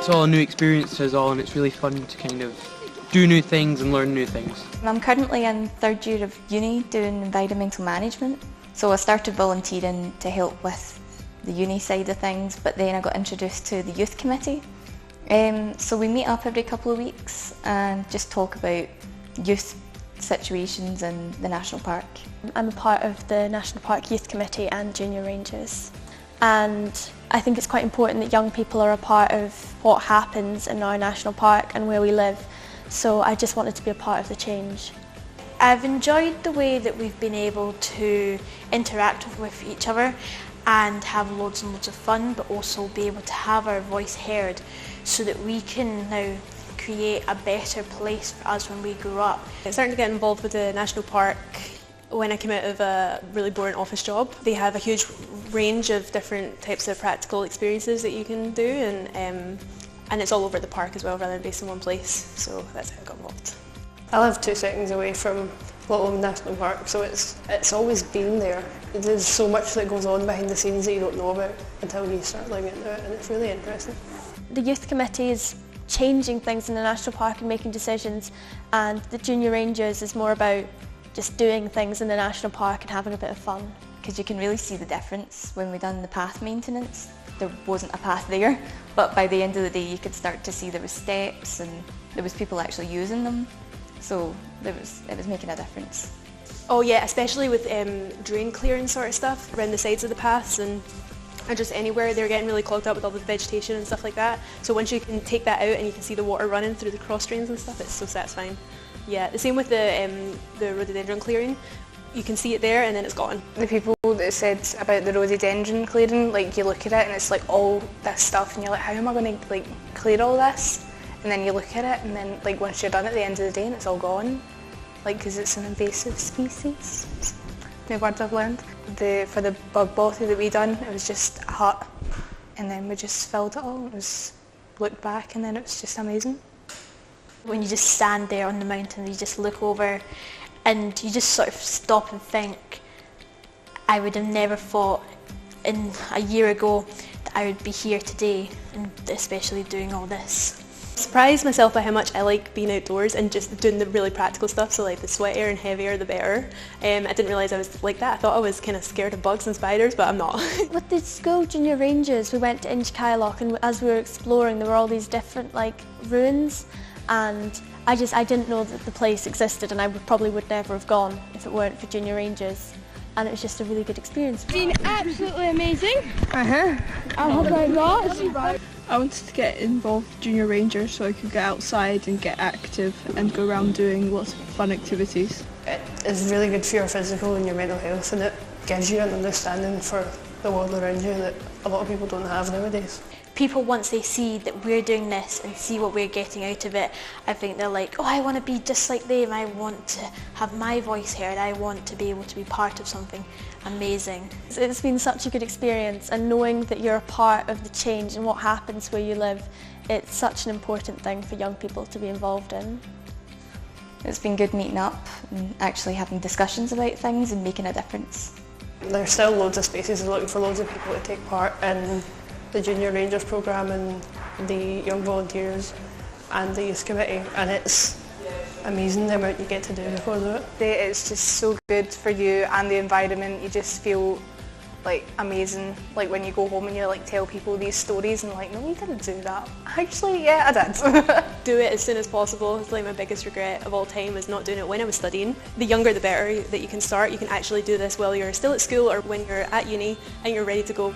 It's all a new experience to us all, and it's really fun to kind of do new things and learn new things. I'm currently in third year of uni doing environmental management. So I started volunteering to help with the uni side of things, but then I got introduced to the youth committee. So we meet up every couple of weeks and just talk about youth situations in the national park. I'm a part of the National Park Youth Committee and Junior Rangers, and I think it's quite important that young people are a part of what happens in our national park and where we live, so I just wanted to be a part of the change. I've enjoyed the way that we've been able to interact with each other and have loads and loads of fun, but also be able to have our voice heard so that we can now create a better place for us when we grow up. I'm starting to get involved with the National Park when I came out of a really boring office job. They have a huge range of different types of practical experiences that you can do, and it's all over the park as well rather than based in one place, so that's how I got involved. I live 2 seconds away from Loch Lomond National Park, so it's always been there. There's so much that goes on behind the scenes that you don't know about until you start looking into it, and it's really interesting. The youth committee is changing things in the national park and making decisions, and the Junior Rangers is more about just doing things in the national park and having a bit of fun. Because you can really see the difference when we done the path maintenance. There wasn't a path there, but by the end of the day you could start to see there was steps and there was people actually using them. So it was making a difference. Oh yeah, especially with drain clearing sort of stuff around the sides of the paths and just anywhere. They're getting really clogged up with all the vegetation and stuff like that. So once you can take that out and you can see the water running through the cross drains and stuff, it's so satisfying. Yeah, the same with the rhododendron clearing. You can see it there and then it's gone. The people that said about the rhododendron clearing, like you look at it and it's like all this stuff and you're like, how am I going to like clear all this? And then you look at it and then like once you're done at the end of the day and it's all gone, like because it's an invasive species. New words I've learned. For the bug bothy that we done, it was just a hut and then we just filled it all. It was looked back and then it was just amazing. When you just stand there on the mountain, you just look over and you just sort of stop and think, I would have never thought in a year ago that I would be here today, and especially doing all this. Surprised myself by how much I like being outdoors and just doing the really practical stuff, so like the sweatier and heavier the better. I didn't realise I was like that. I thought I was kind of scared of bugs and spiders, but I'm not. With the school Junior Rangers, we went to Inchkylloch, and as we were exploring there were all these different like ruins, and I didn't know that the place existed, and I probably would never have gone if it weren't for Junior Rangers, and it was just a really good experience. It's been absolutely amazing. I hope I got. I wanted to get involved with Junior Rangers so I could get outside and get active and go around doing lots of fun activities. It is really good for your physical and your mental health, and it gives you an understanding for the world around you that a lot of people don't have nowadays. People, once they see that we're doing this and see what we're getting out of it, I think they're like, oh, I want to be just like them, I want to have my voice heard, I want to be able to be part of something amazing. It's been such a good experience, and knowing that you're a part of the change and what happens where you live, it's such an important thing for young people to be involved in. It's been good meeting up and actually having discussions about things and making a difference. There's still loads of spaces, looking for loads of people to take part in the Junior Rangers programme and the Young Volunteers and the Youth Committee, and it's amazing the amount you get to do because of it. It's just so good for you and the environment. You just feel like amazing, like when you go home and you like tell people these stories and like, no, you didn't do that. Actually, yeah, I did. Do it as soon as possible. It's like my biggest regret of all time is not doing it when I was studying. The younger the better that you can start. You can actually do this while you're still at school or when you're at uni and you're ready to go.